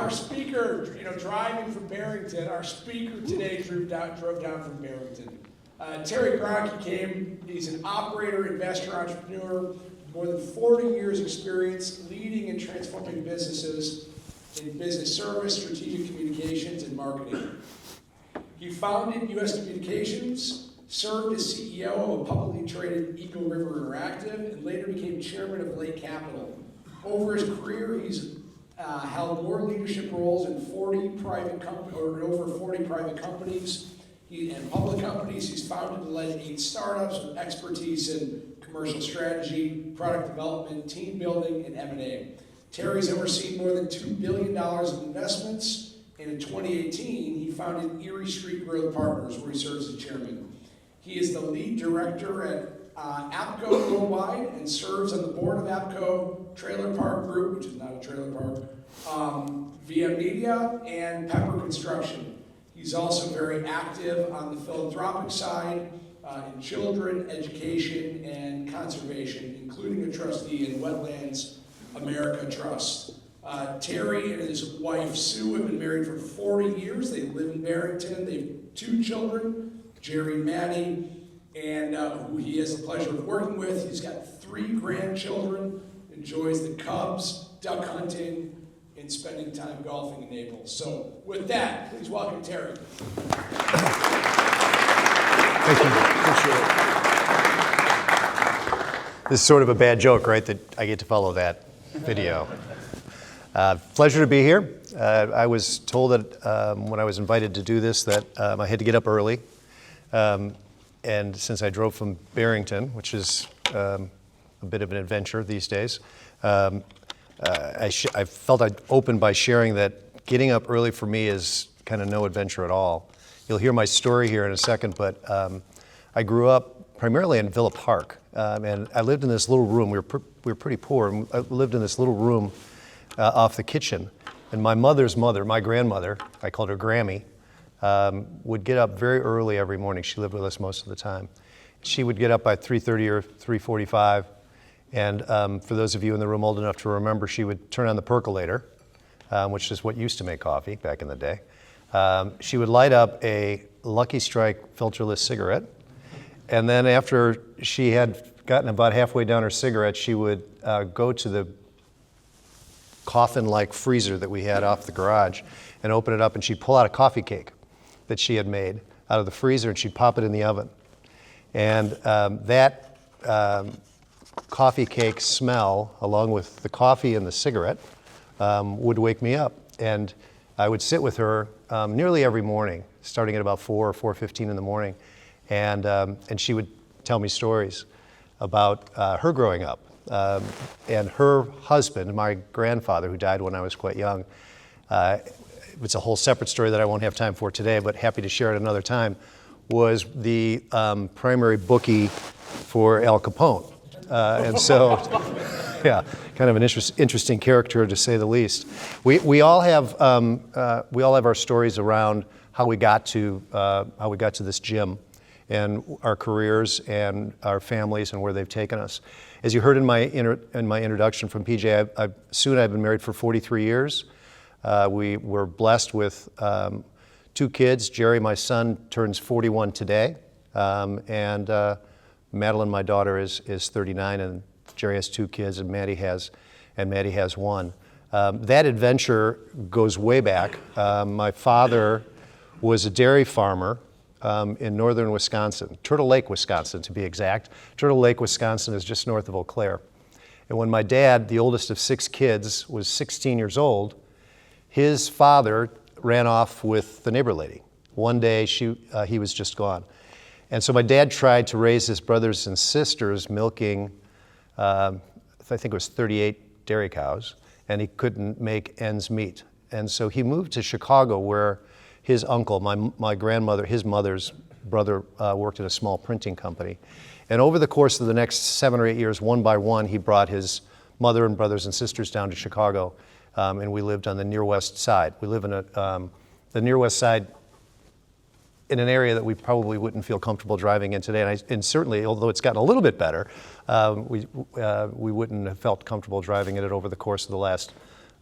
our speaker, driving from Barrington, our speaker today drove down from Barrington. Terry Graunke came. He's an operator, investor, entrepreneur, more than 40 years experience leading and transforming businesses in business service, strategic communications, and marketing. He founded U.S. Communications, served as CEO of a publicly traded Eagle River Interactive, and later became chairman of Lake Capital. Over his career, he's held more leadership roles in over 40 private companies and public companies. He's founded and led 8 startups with expertise in commercial strategy, product development, team building, and M&A. Terry's overseen more than $2 billion of investments, and in 2018, he founded Erie Street Growth Partners, where he serves as chairman. He is the lead director at APCO Worldwide and serves on the board of APCO Trailer Park Group, which is not a trailer park, Via Media, and Pepper Construction. He's also very active on the philanthropic side in children, education, and conservation, including a trustee in Wetlands America Trust. Terry and his wife Sue have been married for 40 years. They live in Barrington. They have 2 children, Jerry and Maddie, and who he has the pleasure of working with. He's got 3 grandchildren, enjoys the Cubs, duck hunting, and spending time golfing in Naples. So with that, please welcome Terry. Thank you. Appreciate it. This is sort of a bad joke, right, that I get to follow that video. Pleasure to be here. I was told that when I was invited to do this that I had to get up early. And since I drove from Barrington, which is a bit of an adventure these days, I felt I'd open by sharing that getting up early for me is kind of no adventure at all. You'll hear my story here in a second, but I grew up primarily in Villa Park, and I lived in this little room. We were pretty poor, and I lived in this little room off the kitchen. And my mother's mother, my grandmother, I called her Grammy, would get up very early every morning. She lived with us most of the time. She would get up by 3:30 or 3:45, and for those of you in the room old enough to remember, she would turn on the percolator, which is what used to make coffee back in the day. She would light up a Lucky Strike filterless cigarette, and then after she had gotten about halfway down her cigarette, she would go to the coffin-like freezer that we had off the garage and open it up, and she'd pull out a coffee cake that she had made out of the freezer, and she'd pop it in the oven. And that coffee cake smell, along with the coffee and the cigarette, would wake me up. And I would sit with her nearly every morning, starting at about 4 or 4:15 in the morning, and she would tell me stories about her growing up. And her husband, my grandfather, who died when I was quite young, it's a whole separate story that I won't have time for today, but happy to share it another time, was the primary bookie for Al Capone. And so, yeah, kind of an interesting character to say the least. We all have our stories around how we got to this gym, and our careers and our families and where they've taken us. As you heard in my introduction from PJ, I've been married for 43 years. We were blessed with 2 kids. Jerry, my son, turns 41 today, and Madeline, my daughter, is 39, and Jerry has 2 kids, and Maddie has 1. That adventure goes way back. My father was a dairy farmer in northern Wisconsin, Turtle Lake, Wisconsin, to be exact. Turtle Lake, Wisconsin is just north of Eau Claire. And when my dad, the oldest of 6 kids, was 16 years old, his father ran off with the neighbor lady. One day, he was just gone. And so my dad tried to raise his brothers and sisters milking, I think it was 38 dairy cows, and he couldn't make ends meet. And so he moved to Chicago, where his uncle, my grandmother, his mother's brother, worked at a small printing company. And over the course of the next 7 or 8 years, one by one, he brought his mother and brothers and sisters down to Chicago, and we lived on the near west side. We live in the near west side in an area that we probably wouldn't feel comfortable driving in today. And certainly, although it's gotten a little bit better, we wouldn't have felt comfortable driving in it over the course of the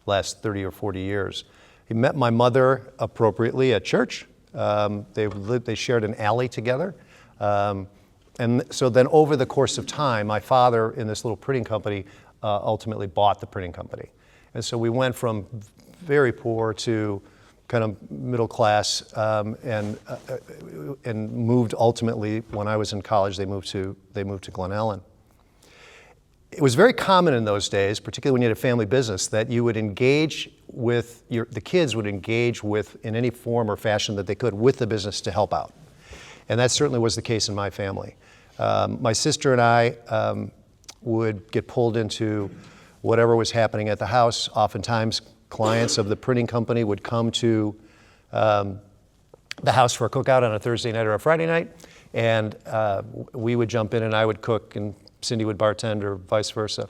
last 30 or 40 years. He met my mother appropriately at church. They shared an alley together. And so then over the course of time, my father in this little printing company ultimately bought the printing company. And so we went from very poor to kind of middle class, and moved ultimately, when I was in college, they moved to Glen Ellen. It was very common in those days, particularly when you had a family business, that you would engage with the kids would engage with, in any form or fashion that they could, with the business to help out. And that certainly was the case in my family. My sister and I would get pulled into whatever was happening at the house. Oftentimes, clients of the printing company would come to the house for a cookout on a Thursday night or a Friday night, and we would jump in and I would cook and Cindy would bartend, or vice versa.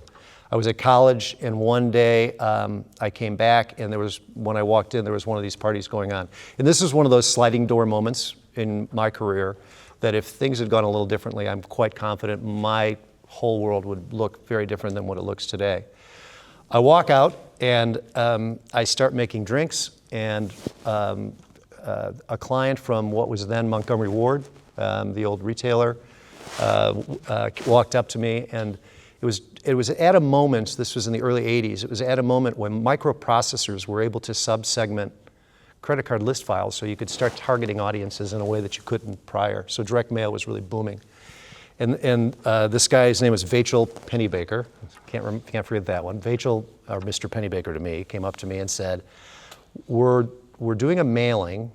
I was at college, and one day I came back, and when I walked in, there was one of these parties going on. And this is one of those sliding door moments in my career that if things had gone a little differently, I'm quite confident my whole world would look very different than what it looks today. I walk out, and I start making drinks, and a client from what was then Montgomery Ward, the old retailer, walked up to me, and it was at a moment, this was in the early 80s, it was at a moment when microprocessors were able to sub-segment credit card list files so you could start targeting audiences in a way that you couldn't prior. So direct mail was really booming. And this guy's name was Vachel Pennybaker. Can't forget that one. Vachel, or Mr. Pennybaker to me, came up to me and said, we're doing a mailing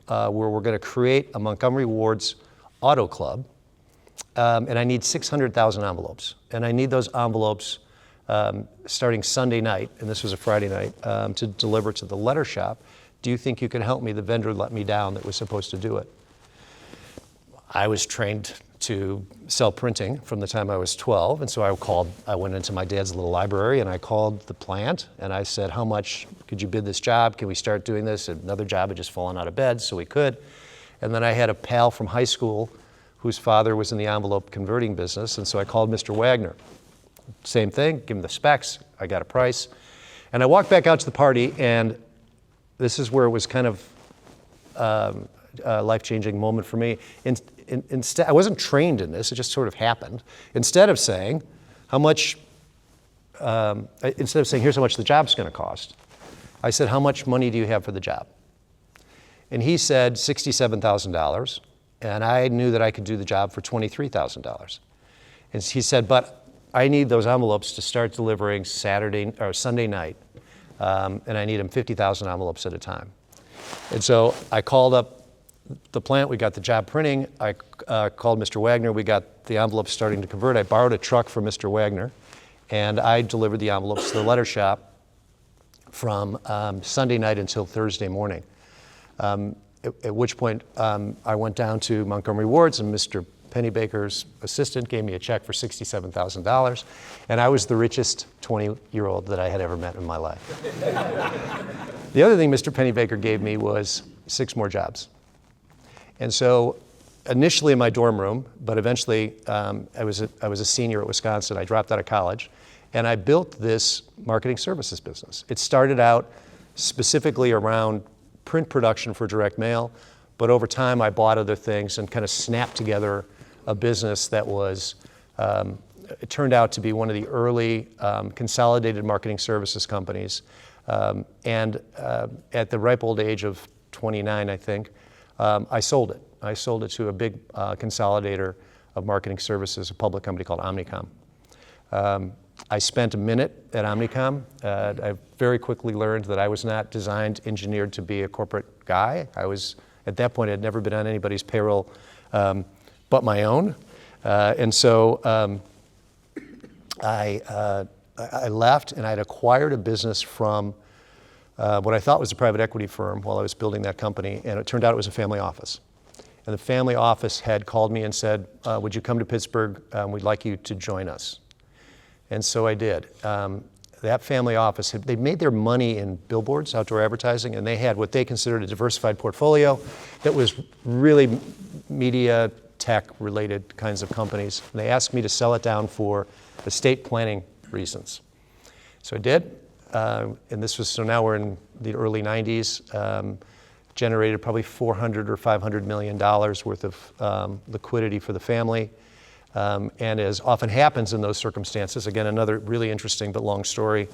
where we're going to create a Montgomery Ward's auto club, and I need 600,000 envelopes. And I need those envelopes starting Sunday night, and this was a Friday night, to deliver to the letter shop. Do you think you can help me? The vendor let me down that was supposed to do it. I was trained to sell printing from the time I was 12, and so I went into my dad's little library and I called the plant and I said, how much could you bid this job? Can we start doing this? Another job had just fallen out of bed, so we could. And then I had a pal from high school whose father was in the envelope converting business, and so I called Mr. Wagner. Same thing, give him the specs, I got a price. And I walked back out to the party, and this is where it was kind of a life-changing moment for me. Instead, I wasn't trained in this, it just sort of happened. Instead of saying, here's how much the job's gonna cost, I said, how much money do you have for the job? And he said $67,000, and I knew that I could do the job for $23,000. And he said, but I need those envelopes to start delivering Saturday or Sunday night, and I need them 50,000 envelopes at a time. And so I called up the plant, we got the job printing, I called Mr. Wagner, we got the envelopes starting to convert. I borrowed a truck from Mr. Wagner, and I delivered the envelopes to the letter shop from Sunday night until Thursday morning. At which point I went down to Montgomery Ward's, and Mr. Pennybaker's assistant gave me a check for $67,000, and I was the richest 20-year-old that I had ever met in my life. The other thing Mr. Pennybaker gave me was 6 more jobs. And so initially in my dorm room, but eventually I was a senior at Wisconsin. I dropped out of college, and I built this marketing services business. It started out specifically around print production for direct mail, but over time I bought other things and kind of snapped together a business that was, it turned out to be one of the early consolidated marketing services companies. And at the ripe old age of 29, I think, I sold it. I sold it to a big consolidator of marketing services, a public company called Omnicom. I spent a minute at Omnicom. I very quickly learned that I was not designed, engineered to be a corporate guy. At that point, I had never been on anybody's payroll but my own. And so I left, and I had acquired a business from what I thought was a private equity firm while I was building that company, and it turned out it was a family office. And the family office had called me and said, would you come to Pittsburgh? We'd like you to join us. And so I did. That family office, they made their money in billboards, outdoor advertising, and they had what they considered a diversified portfolio that was really media, tech-related kinds of companies. And they asked me to sell it down for estate planning reasons. So I did. and this was, so now we're in the early 90s, generated probably $400 or $500 million worth of liquidity for the family. And as often happens in those circumstances, again, another really interesting but long story,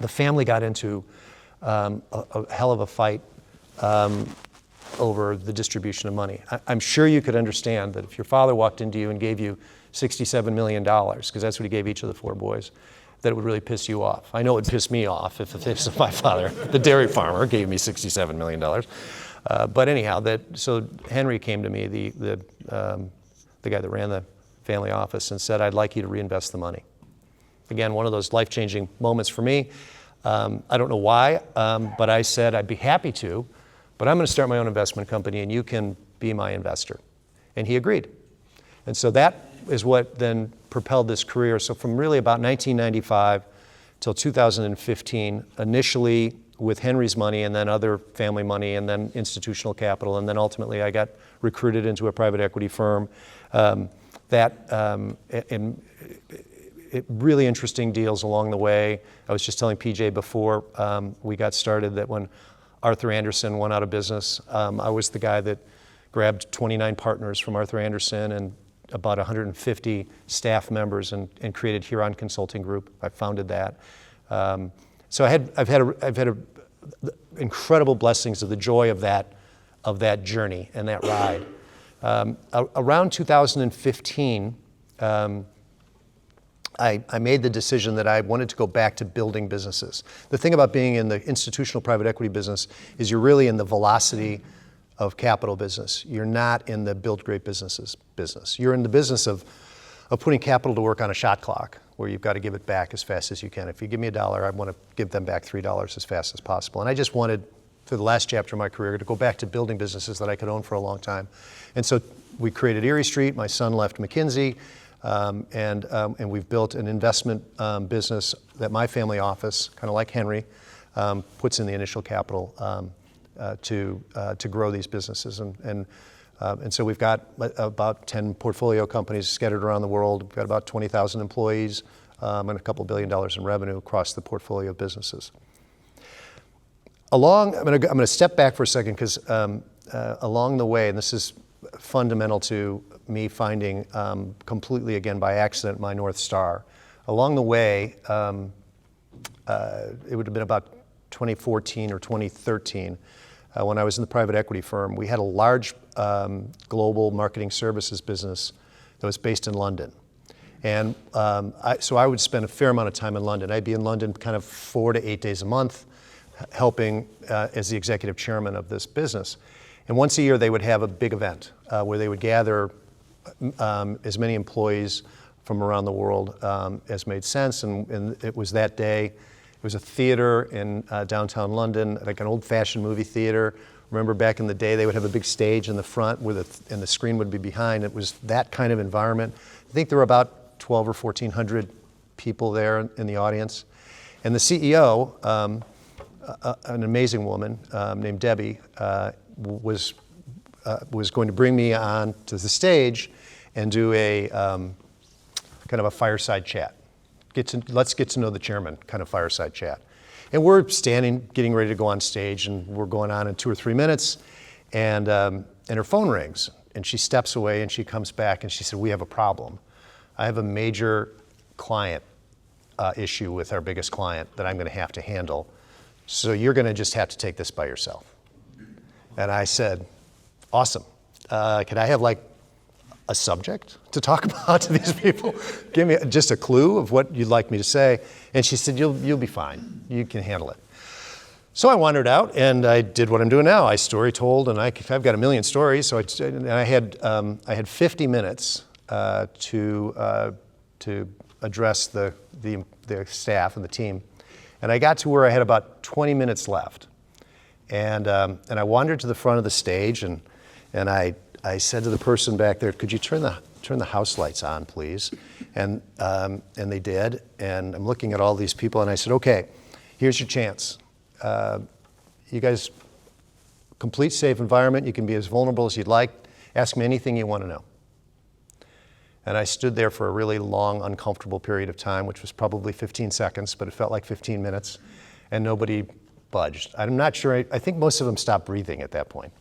the family got into a hell of a fight over the distribution of money. I'm sure you could understand that if your father walked into you and gave you $67 million, because that's what he gave each of the 4 boys, that it would really piss you off. I know it would piss me off if my father, the dairy farmer, gave me $67 million. But anyhow, so Henry came to me, the guy that ran the family office, and said, I'd like you to reinvest the money. Again, one of those life-changing moments for me. I don't know why, but I said I'd be happy to, but I'm going to start my own investment company and you can be my investor. And he agreed. And so that is what then propelled this career. So from really about 1995 till 2015, initially with Henry's money and then other family money and then institutional capital, and then ultimately I got recruited into a private equity firm. Really interesting deals along the way. I was just telling PJ before we got started that when Arthur Andersen went out of business, I was the guy that grabbed 29 partners from Arthur Andersen and about 150 staff members and created Huron Consulting Group. I founded that. So I've had incredible blessings of the joy of that journey and that ride. Around 2015, I made the decision that I wanted to go back to building businesses. The thing about being in the institutional private equity business is you're really in the velocity of capital business. You're not in the build great businesses business. You're in the business of putting capital to work on a shot clock where you've got to give it back as fast as you can. If you give me $1, I want to give them back $3 as fast as possible. And I just wanted, for the last chapter of my career, to go back to building businesses that I could own for a long time. And so we created Erie Street. My son left McKinsey. And we've built an investment business that my family office, kind of like Henry, puts in the initial capital to grow these businesses. And so we've got about 10 portfolio companies scattered around the world. We've got about 20,000 employees and a couple $1 billion in revenue across the portfolio of businesses. I'm going to step back for a second because along the way, and this is fundamental to me finding completely, again, by accident, my North Star. Along the way, it would have been about 2014 or 2013, when I was in the private equity firm, we had a large global marketing services business that was based in London. And so I would spend a fair amount of time in London. I'd be in London kind of 4 to 8 days a month, helping as the executive chairman of this business. And once a year, they would have a big event where they would gather as many employees from around the world as made sense. And it was that day. It was a theater in downtown London, like an old-fashioned movie theater. Remember back in the day, they would have a big stage in the front and the screen would be behind. It was that kind of environment. I think there were about 1,200 or 1,400 people there in the audience. And the CEO, an amazing woman named Debbie, was going to bring me on to the stage and do a kind of a fireside chat. Let's get to know the chairman kind of fireside chat. And we're standing, getting ready to go on stage, and we're going on in 2 or 3 minutes, and her phone rings, and she steps away, and she comes back, and she said, "We have a problem. I have a major client issue with our biggest client that I'm going to have to handle, so you're going to just have to take this by yourself." And I said, "Awesome. Can I have like a subject to talk about to these people? Give me just a clue of what you'd like me to say." And she said, you'll be fine. You can handle it." So I wandered out and I did what I'm doing now. I story told, and I've got a million stories. So I had 50 minutes to address the staff and the team. And I got to where I had about 20 minutes left. And I wandered to the front of the stage, and I said to the person back there, "Could you turn the house lights on, please?" And they did. And I'm looking at all these people, and I said, "Okay, here's your chance. You guys, complete safe environment. You can be as vulnerable as you'd like. Ask me anything you want to know." And I stood there for a really long, uncomfortable period of time, which was probably 15 seconds, but it felt like 15 minutes, and nobody budged. I'm not sure, I think most of them stopped breathing at that point.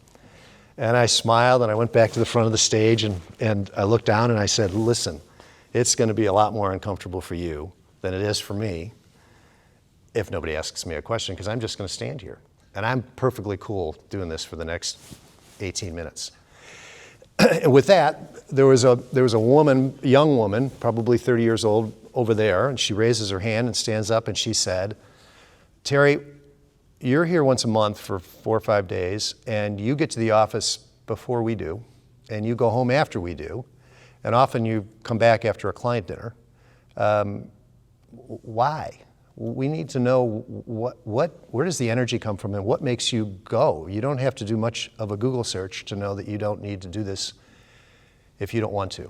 And I smiled, and I went back to the front of the stage, and I looked down and I said, listen, it's gonna be a lot more uncomfortable for you than it is for me if nobody asks me a question, because I'm just gonna stand here. And I'm perfectly cool doing this for the next 18 minutes. And with that, there was a woman, a young woman, probably 30 years old, over there, and she raises her hand and stands up and she said, Terry, you're here once a month for 4 or 5 days, and you get to the office before we do, and you go home after we do, and often you come back after a client dinner. Why? We need to know where does the energy come from and what makes you go? You don't have to do much of a Google search to know that you don't need to do this if you don't want to.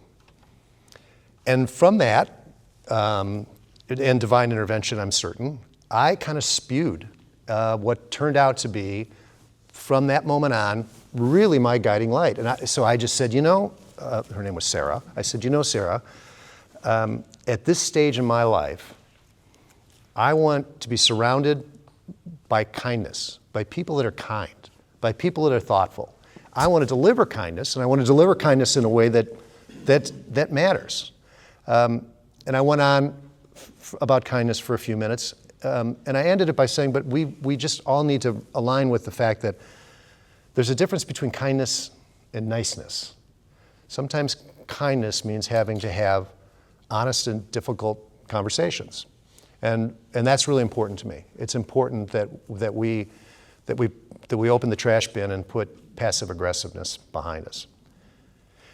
And from that, and divine intervention, I'm certain, I kind of spewed what turned out to be, from that moment on, really my guiding light. And so I just said, her name was Sarah. I said, Sarah, at this stage in my life, I want to be surrounded by kindness, by people that are kind, by people that are thoughtful. I want to deliver kindness, and I want to deliver kindness in a way that matters. And I went on about kindness for a few minutes, and I ended it by saying, but we just all need to align with the fact that there's a difference between kindness and niceness. Sometimes kindness means having to have honest and difficult conversations. And that's really important to me. It's important that we open the trash bin and put passive aggressiveness behind us.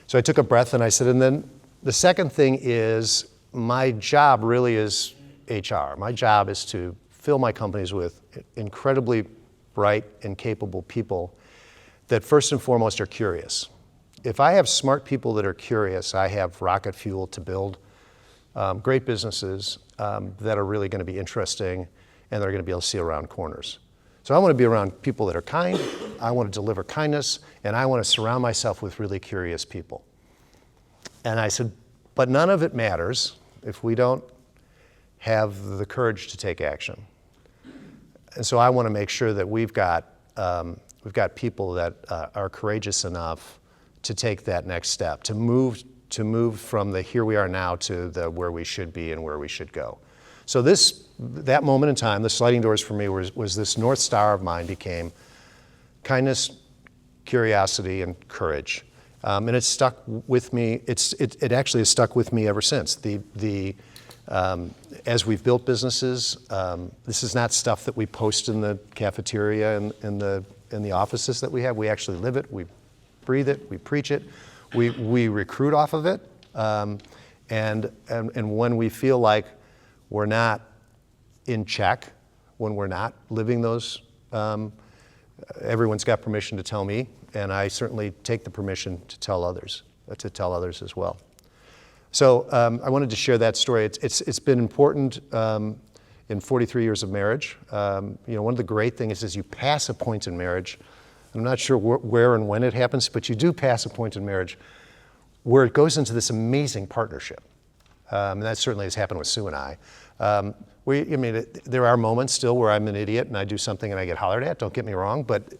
So I took a breath and I said, and then the second thing is, my job really is HR. My job is to fill my companies with incredibly bright and capable people that first and foremost are curious. If I have smart people that are curious, I have rocket fuel to build great businesses that are really going to be interesting and they're going to be able to see around corners. So I want to be around people that are kind, I want to deliver kindness, and I want to surround myself with really curious people. And I said, but none of it matters if we don't have the courage to take action. And so I want to make sure that we've got people that are courageous enough to take that next step, to move from the here we are now to the where we should be and where we should go. So that moment in time, the sliding doors for me was this North Star of mine became kindness, curiosity, and courage. And it stuck with me. It actually has stuck with me ever since. As we've built businesses, this is not stuff that we post in the cafeteria and in the offices that we have. We actually live it, we breathe it, we preach it. We recruit off of it, and when we feel like we're not in check, when we're not living those, everyone's got permission to tell me, and I certainly take the permission to tell others as well. So I wanted to share that story. It's been important in 43 years of marriage. One of the great things is you pass a point in marriage. I'm not sure where and when it happens, but you do pass a point in marriage where it goes into this amazing partnership. And that certainly has happened with Sue and I. There are moments still where I'm an idiot and I do something and I get hollered at. Don't get me wrong, but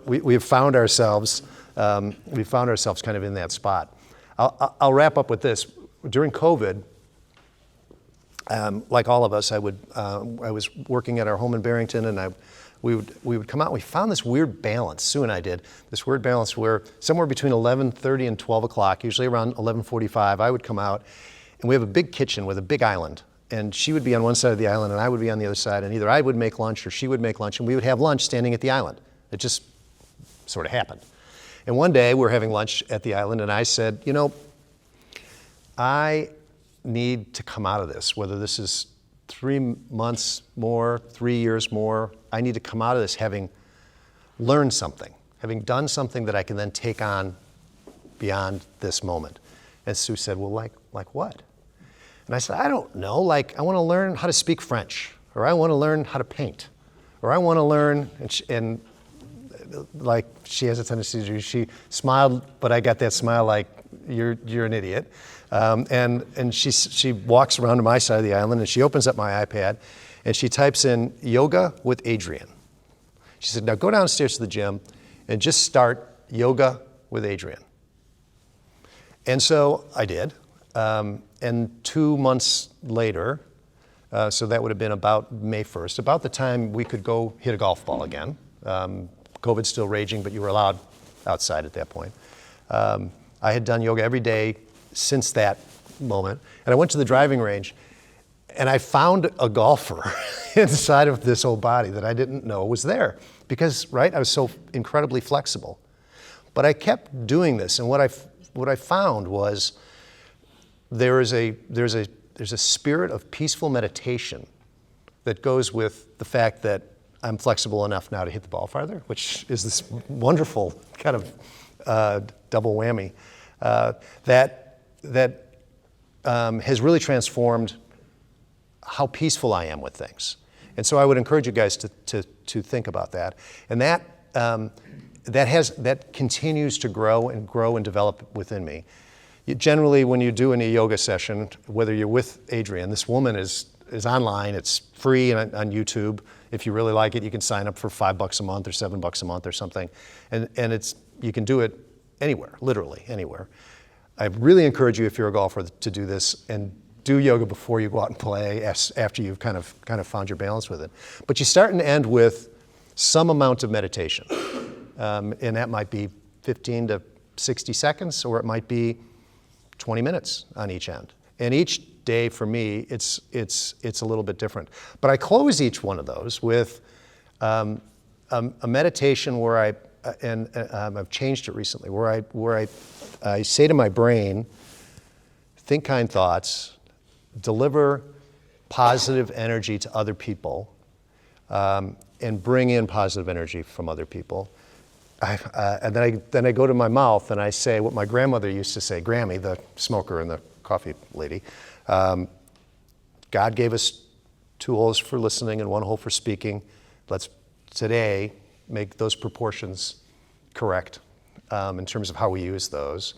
we've found ourselves kind of in that spot. I'll wrap up with this. During COVID, like all of us, I was working at our home in Barrington, and we would come out, and we found this weird balance, Sue and I did, this weird balance where somewhere between 11:30 and 12 o'clock, usually around 11:45, I would come out, and we have a big kitchen with a big island, and she would be on one side of the island and I would be on the other side, and either I would make lunch or she would make lunch, and we would have lunch standing at the island. It just sort of happened. And one day we were having lunch at the island, and I said, I need to come out of this, whether this is 3 months more, 3 years more. I need to come out of this having learned something, having done something that I can then take on beyond this moment. And Sue said, well, like what? And I said, I don't know, I want to learn how to speak French, or I want to learn how to paint, or I want to learn, and like she has a tendency to do. She smiled, but I got that smile like, you're an idiot. And she walks around to my side of the island and she opens up my iPad and she types in yoga with Adrian. She said, now go downstairs to the gym and just start yoga with Adrian. And so I did. And 2 months later, so that would have been about May 1st, about the time we could go hit a golf ball again. COVID's still raging, but you were allowed outside at that point. I had done yoga every day since that moment. And I went to the driving range and I found a golfer inside of this old body that I didn't know was there because, right, I was so incredibly flexible. But I kept doing this, and what I found was there's a spirit of peaceful meditation that goes with the fact that I'm flexible enough now to hit the ball farther, which is this wonderful kind of double whammy that has really transformed how peaceful I am with things. And so I would encourage you guys to think about that. And that continues to grow and develop within me. Generally, when you do a yoga session, whether you're with Adrian, this woman is online. It's free on YouTube. If you really like it, you can sign up for $5 a month or $7 a month or something. And you can do it anywhere, literally anywhere. I really encourage you, if you're a golfer, to do this and do yoga before you go out and play, after you've kind of found your balance with it. But you start and end with some amount of meditation. And that might be 15 to 60 seconds, or it might be 20 minutes on each end. And each day for me, it's a little bit different. But I close each one of those with a meditation where I've changed it recently, where I say to my brain, think kind thoughts, deliver positive energy to other people, and bring in positive energy from other people. And then I go to my mouth and I say what my grandmother used to say, Grammy, the smoker and the coffee lady. God gave us 2 holes for listening and 1 hole for speaking. Let's today make those proportions correct in terms of how we use those,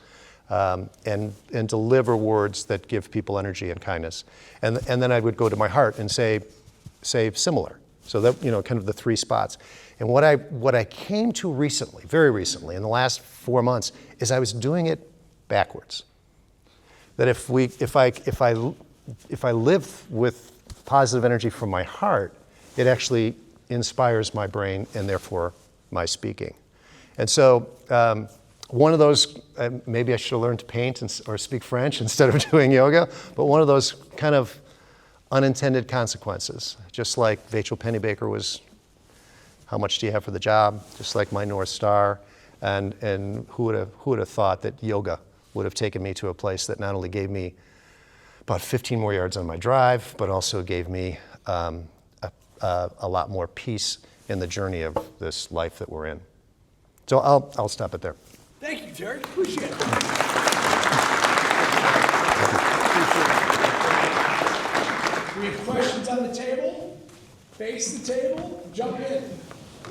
and deliver words that give people energy and kindness. And then I would go to my heart and say similar. So that, kind of the 3 spots. And what I came to recently, very recently, in the last 4 months, is I was doing it backwards. That if I live with positive energy from my heart, it actually inspires my brain and therefore my speaking. And so one of those, maybe I should have learned to paint or speak French instead of doing yoga, but one of those kind of unintended consequences, just like Rachel Pennybaker was, how much do you have for the job? Just like my North Star, and who would have thought that yoga would have taken me to a place that not only gave me about 15 more yards on my drive, but also gave me a lot more peace in the journey of this life that we're in. So I'll stop it there. Thank you, Terry. Appreciate it. We have questions on the table. Face the table. Jump in.